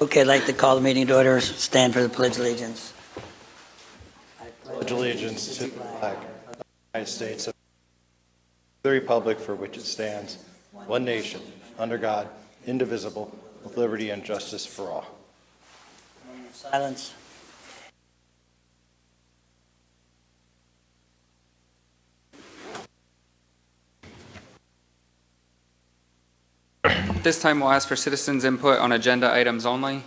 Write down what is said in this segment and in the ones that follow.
Okay, I'd like to call the meeting to order. Stand for the Pledge of Allegiance. Pledge allegiance to the flag of the United States of the republic for which it stands, one nation, under God, indivisible, with liberty and justice for all. Silence. This time we'll ask for citizens' input on agenda items only.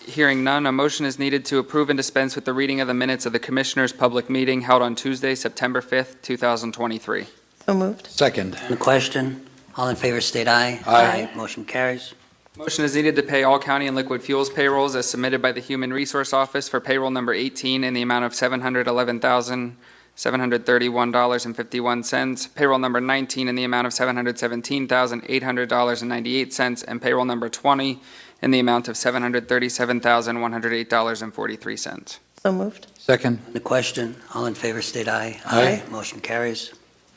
Hearing none, a motion is needed to approve and dispense with the reading of the minutes of the Commissioners' public meeting held on Tuesday, September 5th, 2023. So moved. Second. On the question, all in favor state aye. Aye. Motion carries. Motion is needed to pay all county and liquid fuels payrolls as submitted by the Human Resource Office for payroll number 18 in the amount of $711,731.51, payroll number 19 in the amount of $717,800.98, and payroll number 20 in the amount of $737,108.43. So moved. Second. On the question, all in favor state aye. Aye. Motion carries.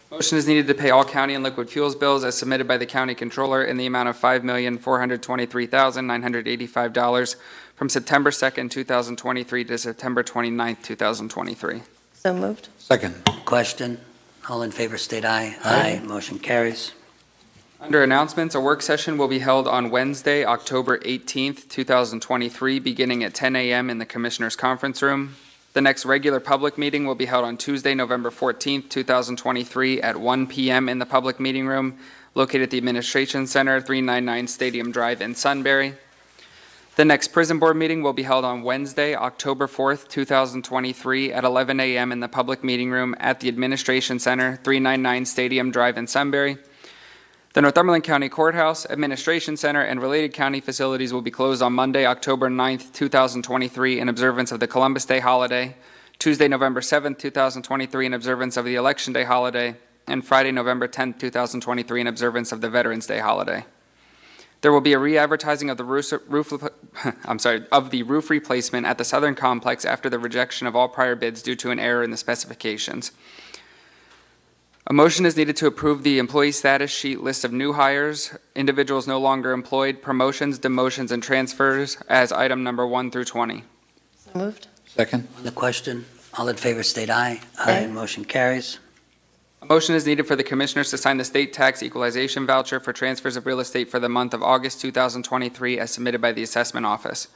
Motion is needed to pay all county and liquid fuels bills as submitted by the county controller in the amount of $5,423,985 from September 2nd, 2023 to September 29th, 2023. So moved. Second. Question, all in favor state aye. Aye. Motion carries. Under announcements, a work session will be held on Wednesday, October 18th, 2023, beginning at 10 a.m. in the Commissioners' Conference Room. The next regular public meeting will be held on Tuesday, November 14th, 2023 at 1 p.m. in the public meeting room located at the Administration Center, 399 Stadium Drive in Sunbury. The next prison board meeting will be held on Wednesday, October 4th, 2023 at 11 a.m. in the public meeting room at the Administration Center, 399 Stadium Drive in Sunbury. The Northumberland County Courthouse, Administration Center, and related county facilities will be closed on Monday, October 9th, 2023 in observance of the Columbus Day holiday, Tuesday, November 7th, 2023 in observance of the Election Day holiday, and Friday, November 10th, 2023 in observance of the Veterans Day holiday. There will be a re-advertising of the roof replacement at the Southern Complex after the rejection of all prior bids due to an error in the specifications. A motion is needed to approve the employee status sheet list of new hires, individuals no longer employed, promotions, demotions, and transfers as item number 1 through 20. So moved. Second. On the question, all in favor state aye. Aye. Motion carries. A motion is needed for the Commissioners to sign the state tax equalization voucher for transfers of real estate for the month of August 2023 as submitted by the Assessment Office.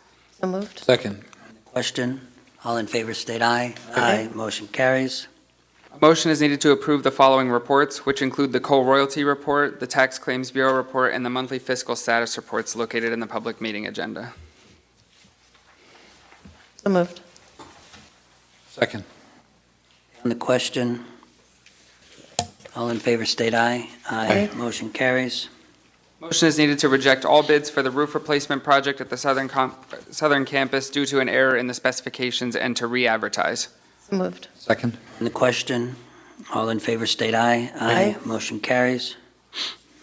So moved. Second. Question, all in favor state aye. Aye. Motion carries. A motion is needed to approve the following reports, which include the Coal Royalty Report, the Tax Claims Bureau Report, and the monthly fiscal status reports located in the public meeting agenda. So moved. Second. On the question, all in favor state aye. Aye. Motion carries. Motion is needed to reject all bids for the roof replacement project at the Southern Campus due to an error in the specifications and to re-advertise. So moved. Second. On the question, all in favor state aye. Aye. Motion carries.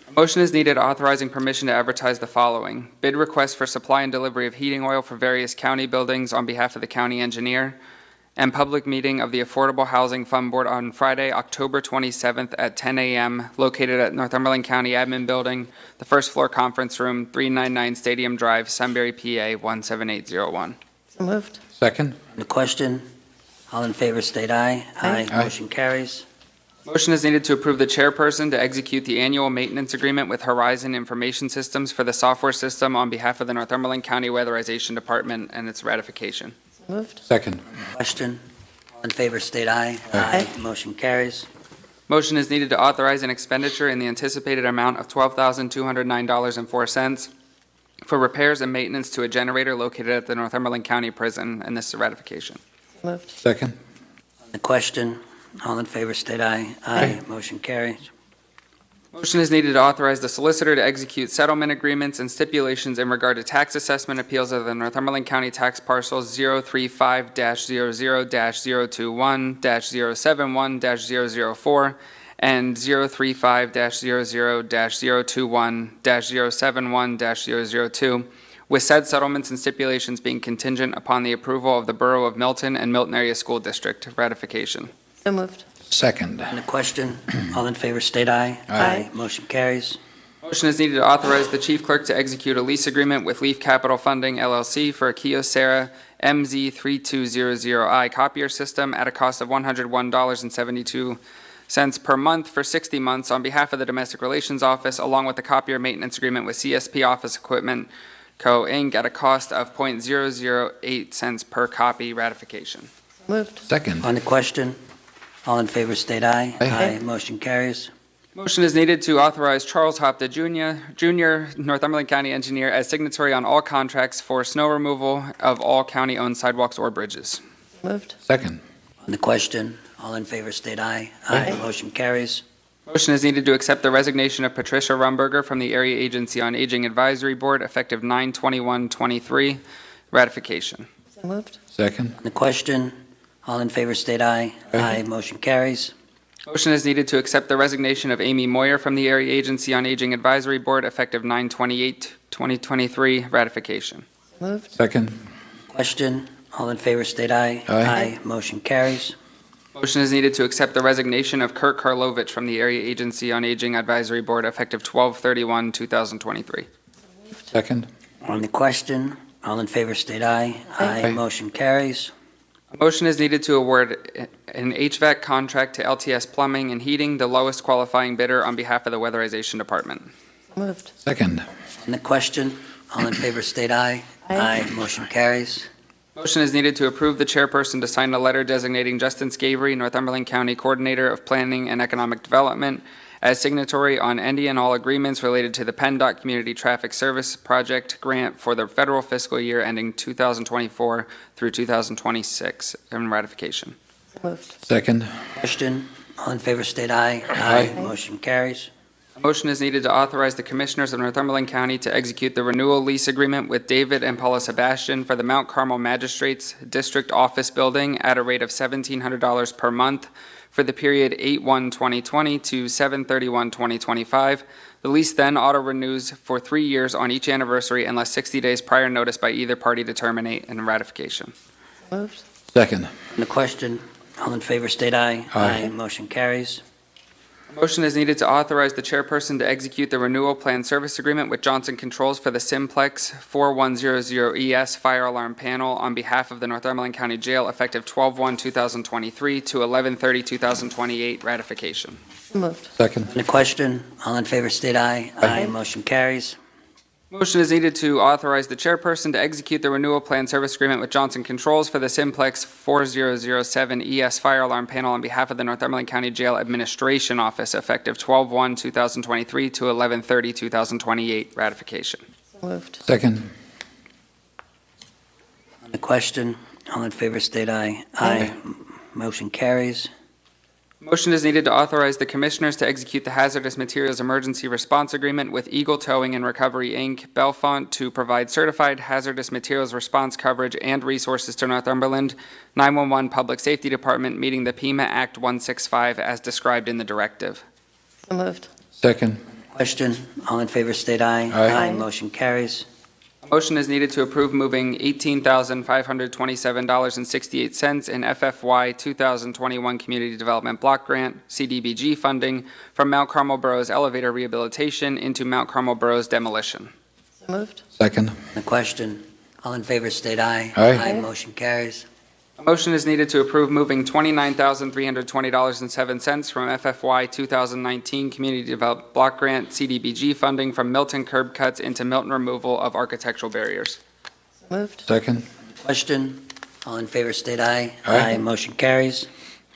A motion is needed authorizing permission to advertise the following: bid request for supply and delivery of heating oil for various county buildings on behalf of the county engineer, and public meeting of the Affordable Housing Fund Board on Friday, October 27th at 10 a.m. located at Northumberland County Admin Building, the first floor conference room, 399 Stadium Drive, Sunbury, PA 17801. So moved. Second. On the question, all in favor state aye. Aye. Aye. Motion carries. Motion is needed to approve the chairperson to execute the annual maintenance agreement with Horizon Information Systems for the software system on behalf of the Northumberland County Weatherization Department and its ratification. So moved. Second. Question, all in favor state aye. Aye. Motion carries. Motion is needed to authorize an expenditure in the anticipated amount of $12,209.04 for repairs and maintenance to a generator located at the Northumberland County Prison, and this is ratification. So moved. Second. On the question, all in favor state aye. Aye. Motion carries. Motion is needed to authorize the solicitor to execute settlement agreements and stipulations in regard to tax assessment appeals of the Northumberland County tax parcels 035-00-021-071-004 and 035-00-021-071-002, with said settlements and stipulations being contingent upon the approval of the Borough of Milton and Milton Area School District. Ratification. So moved. Second. On the question, all in favor state aye. Aye. Motion carries. Motion is needed to authorize the chief clerk to execute a lease agreement with Leaf Capital Funding LLC for a Kyocera MZ3200i copier system at a cost of $101.72 per month for 60 months on behalf of the Domestic Relations Office, along with the copier maintenance agreement with CSP Office Equipment Co., Inc. at a cost of .008 per copy. Ratification. Moved. Second. On the question, all in favor state aye. Aye. Motion carries. Motion is needed to authorize Charles Hopta Jr., Northumberland County Engineer, as signatory on all contracts for snow removal of all county-owned sidewalks or bridges. Moved. Second. On the question, all in favor state aye. Aye. Motion carries. Motion is needed to accept the resignation of Patricia Rumberger from the Area Agency on Aging Advisory Board effective 9/21/23. Ratification. So moved. Second. On the question, all in favor state aye. Aye. Motion carries. Motion is needed to accept the resignation of Amy Moyer from the Area Agency on Aging Advisory Board effective 9/28/2023. Ratification. Moved. Second. Question, all in favor state aye. Aye. Motion carries. Motion is needed to accept the resignation of Kirk Karlovich from the Area Agency on Aging Advisory Board effective 12/31/2023. Second. On the question, all in favor state aye. Aye. Motion carries. A motion is needed to award an HVAC contract to LTS Plumbing and Heating, the lowest qualifying bidder, on behalf of the Weatherization Department. Moved. Second. On the question, all in favor state aye. Aye. Motion carries. Motion is needed to approve the chairperson to sign a letter designating Justin Scavery, Northumberland County Coordinator of Planning and Economic Development, as signatory on any and all agreements related to the PennDOT Community Traffic Service Project grant for the federal fiscal year ending 2024 through 2026, and ratification. So moved. Second. Question, all in favor state aye. Aye. Motion carries. A motion is needed to authorize the Commissioners of Northumberland County to execute the renewal lease agreement with David and Paula Sebastian for the Mount Carmel Magistrates District Office Building at a rate of $1,700 per month for the period 8/1/2020 to 7/31/2025. The lease then auto-renews for 3 years on each anniversary unless 60 days prior notice by either party to terminate, and ratification. So moved. Second. On the question, all in favor state aye. Aye. Motion carries. A motion is needed to authorize the chairperson to execute the renewal plan service agreement with Johnson Controls for the Simplex 4100ES fire alarm panel on behalf of the Northumberland County Jail effective 12/1/2023 to 11/30/2028. Ratification. So moved. Second. On the question, all in favor state aye. Aye. Motion carries. Motion is needed to authorize the chairperson to execute the renewal plan service agreement with Johnson Controls for the Simplex 4007ES fire alarm panel on behalf of the Northumberland County Jail Administration Office effective 12/1/2023 to 11/30/2028. Ratification. So moved. Second. On the question, all in favor state aye. Aye. Motion carries. Motion is needed to authorize the Commissioners to execute the Hazardous Materials Emergency Response Agreement with Eagle Towing and Recovery, Inc., Bellefonte, to provide certified hazardous materials response coverage and resources to Northumberland 911 Public Safety Department, meeting the PEMA Act 165 as described in the directive. So moved. Second. Question, all in favor state aye. Aye. Motion carries. A motion is needed to approve moving $18,527.68 in FFY 2021 Community Development Block Grant, CDBG funding, from Mount Carmel Boroughs elevator rehabilitation into Mount Carmel Boroughs demolition. So moved. Second. The question, all in favor state aye. Aye. Motion carries. A motion is needed to approve moving $29,320.07 from FFY 2019 Community Development Block Grant, CDBG funding, from Milton curb cuts into Milton removal of architectural barriers. So moved. Second. Question, all in favor state aye. Aye. Motion carries.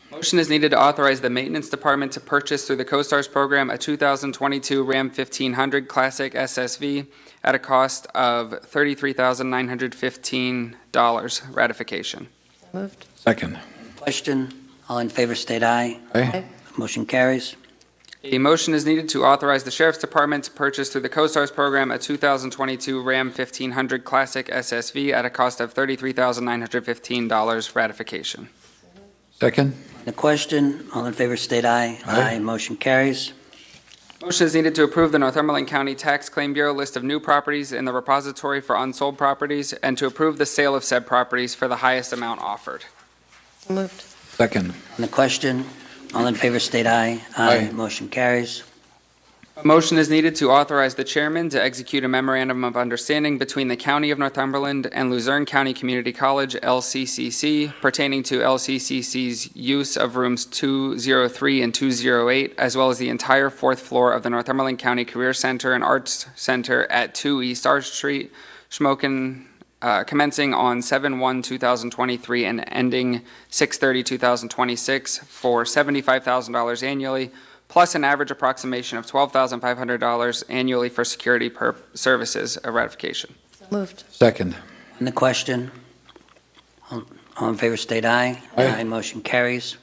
Motion is needed to authorize the Maintenance Department to purchase through the CoStars program a 2022 Ram 1500 Classic SSV at a cost of $33,915. Ratification. So moved. Second. Question, all in favor state aye. Aye. Motion carries. A motion is needed to authorize the Sheriff's Department to purchase through the CoStars program a 2022 Ram 1500 Classic SSV at a cost of $33,915. Ratification. Second. The question, all in favor state aye. Aye. Motion carries. Motion is needed to approve the Northumberland County Tax Claim Bureau list of new properties in the repository for unsold properties and to approve the sale of said properties for the highest amount offered. So moved. Second. On the question, all in favor state aye. Aye. Motion carries. A motion is needed to authorize the chairman to execute a memorandum of understanding between the County of Northumberland and Luzerne County Community College, LCCC, pertaining to LCCC's use of rooms 203 and 208, as well as the entire fourth floor of the Northumberland County Career Center and Arts Center at 2 East Arch Street, Schmoken, commencing on 7/1/2023 and ending 6/30/2026 for $75,000 annually, plus an average approximation of $12,500 annually for security services, a ratification. So moved. Second. On the question, all in favor state aye. Aye. Motion carries.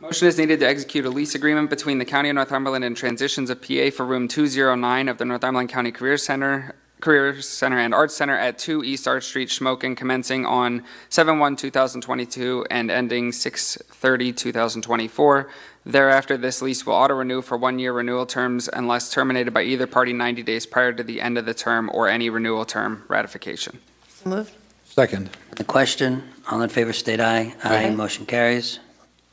Motion is needed to execute a lease agreement between the County of Northumberland and Transitions of PA for room 209 of the Northumberland County Career Center and Arts Center at 2 East Arch Street, Schmoken, commencing on 7/1/2022 and ending 6/30/2024. Thereafter, this lease will auto-renew for one-year renewal terms unless terminated by either party 90 days prior to the end of the term or any renewal term ratification. So moved. Second. On the question, all in favor state aye. Aye. Motion carries.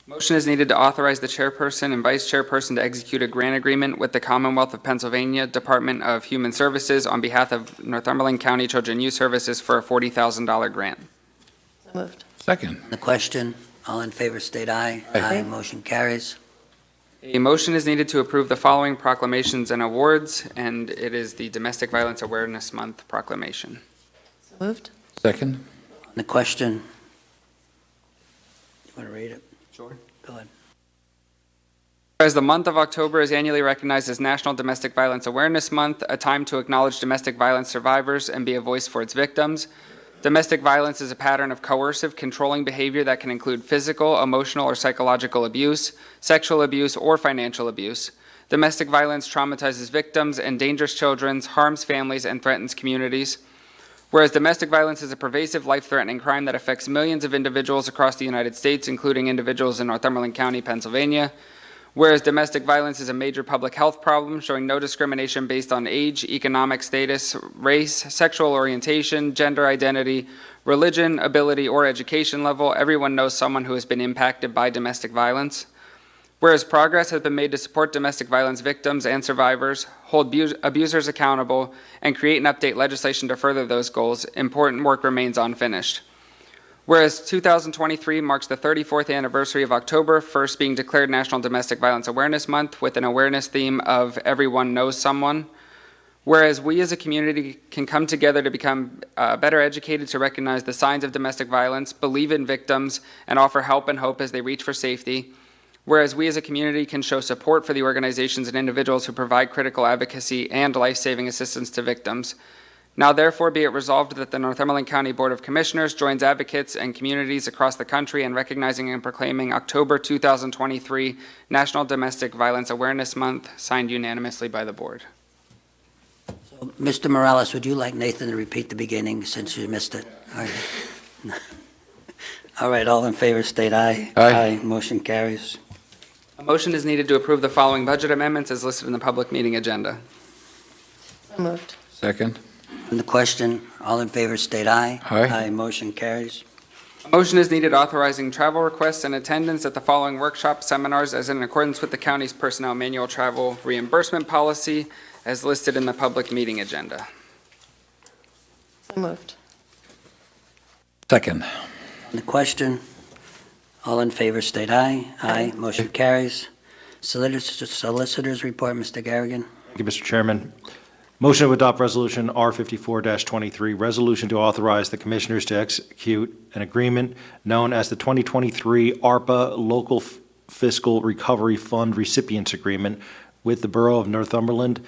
Motion is needed to authorize the chairperson and vice chairperson to execute a grant agreement with the Commonwealth of Pennsylvania Department of Human Services on behalf of Northumberland County Children Youth Services for a $40,000 grant. So moved. Second. On the question, all in favor state aye. Aye. Motion carries. A motion is needed to approve the following proclamations and awards, and it is the Domestic Violence Awareness Month proclamation. So moved. Second. On the question, you want to read it? Sure. Go ahead. As the month of October is annually recognized as National Domestic Violence Awareness Month, a time to acknowledge domestic violence survivors and be a voice for its victims. Domestic violence is a pattern of coercive, controlling behavior that can include physical, emotional, or psychological abuse, sexual abuse, or financial abuse. Domestic violence traumatizes victims, endangers children, harms families, and threatens communities. Whereas domestic violence is a pervasive, life-threatening crime that affects millions of individuals across the United States, including individuals in Northumberland County, Pennsylvania. Whereas domestic violence is a major public health problem, showing no discrimination based on age, economic status, race, sexual orientation, gender identity, religion, ability, or education level, everyone knows someone who has been impacted by domestic violence. Whereas progress has been made to support domestic violence victims and survivors, hold abusers accountable, and create and update legislation to further those goals, important work remains unfinished. Whereas 2023 marks the 34th anniversary of October 1st being declared National Domestic Violence Awareness Month with an awareness theme of Everyone Knows Someone. Whereas we as a community can come together to become better educated to recognize the signs of domestic violence, believe in victims, and offer help and hope as they reach for safety. Whereas we as a community can show support for the organizations and individuals who provide critical advocacy and life-saving assistance to victims. Now therefore be it resolved that the Northumberland County Board of Commissioners joins advocates and communities across the country in recognizing and proclaiming October 2023 National Domestic Violence Awareness Month, signed unanimously by the board. So, Mr. Morales, would you like Nathan to repeat the beginning since you missed it? All right. All right, all in favor state aye. Aye. Motion carries. A motion is needed to approve the following budget amendments as listed in the public meeting agenda. So moved. Second. On the question, all in favor state aye. Aye. Motion carries. A motion is needed authorizing travel requests and attendance at the following workshop seminars as in accordance with the county's personnel manual travel reimbursement policy as listed in the public meeting agenda. So moved. Second. On the question, all in favor state aye. Aye. Motion carries. Solicitors report, Mr. Garrigan. Thank you, Mr. Chairman. Motion to adopt Resolution R54-23, resolution to authorize the Commissioners to execute an agreement known as the 2023 ARPA Local Fiscal Recovery Fund Recipients Agreement with the Borough of Northumberland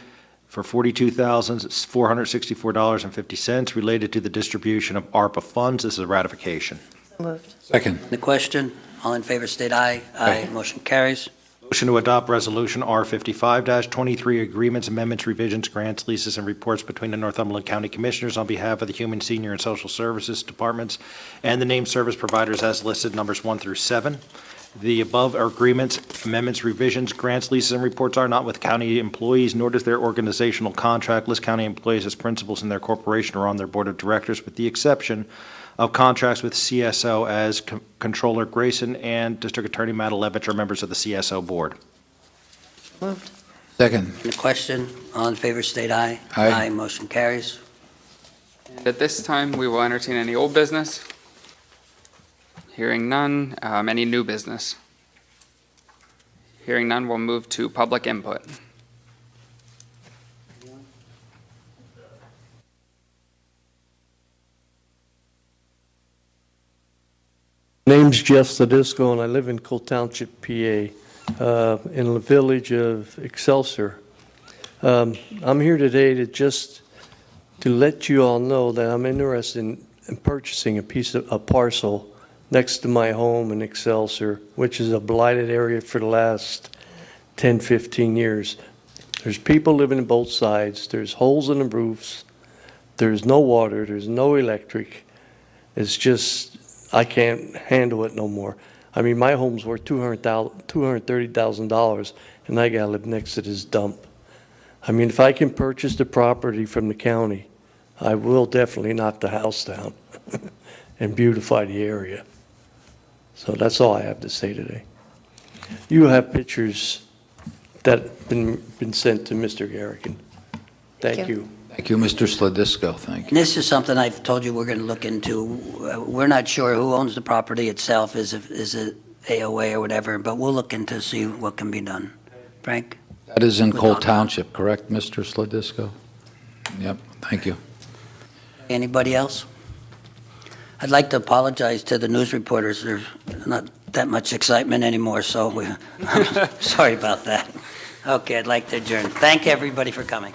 for $42,464.50 related to the distribution of ARPA funds. This is a ratification. So moved. Second. On the question, all in favor state aye. Aye. Motion carries. Motion to adopt Resolution R55-23, agreements, amendments, revisions, grants, leases, and reports between the Northumberland County Commissioners on behalf of the Human, Senior, and Social Services Departments and the named service providers as listed, numbers 1 through 7. The above are agreements, amendments, revisions, grants, leases, and reports are not with county employees, nor does their organizational contract list county employees as principals in their corporation or on their board of directors, with the exception of contracts with CSO as Controller Grayson and District Attorney Matalevich are members of the CSO board. Moved. Second. On the question, all in favor, state aye. Aye. Motion carries. And at this time, we will entertain any old business. Hearing none. Any new business? Hearing none, we'll move to public input. Name's Jeff Sladisco, and I live in Cole Township, PA, in the village of Excelsior. I'm here today to let you all know that I'm interested in purchasing a parcel next to my home in Excelsior, which is a blighted area for the last 10, 15 years. There's people living in both sides. There's holes in the roofs. There's no water. There's no electric. It's just, I can't handle it no more. I mean, my home's worth $230,000, and I gotta live next to this dump. I mean, if I can purchase the property from the county, I will definitely knock the house down and beautify the area. So that's all I have to say today. You have pictures that have been sent to Mr. Garrigan. Thank you. Thank you, Mr. Sladisco. Thank And you. this is something I've told you we're going to look into. We're not sure who owns the property itself. Is it AOA or whatever? But we'll look into see what can be done. Frank? That is in With Cole all- Township, correct, Mr. Sladisco? Yep, thank you. Anybody else? I'd like to apologize to the news reporters. There's not that much excitement anymore, so I'm sorry about that. Okay, I'd like to adjourn. Thank everybody for coming.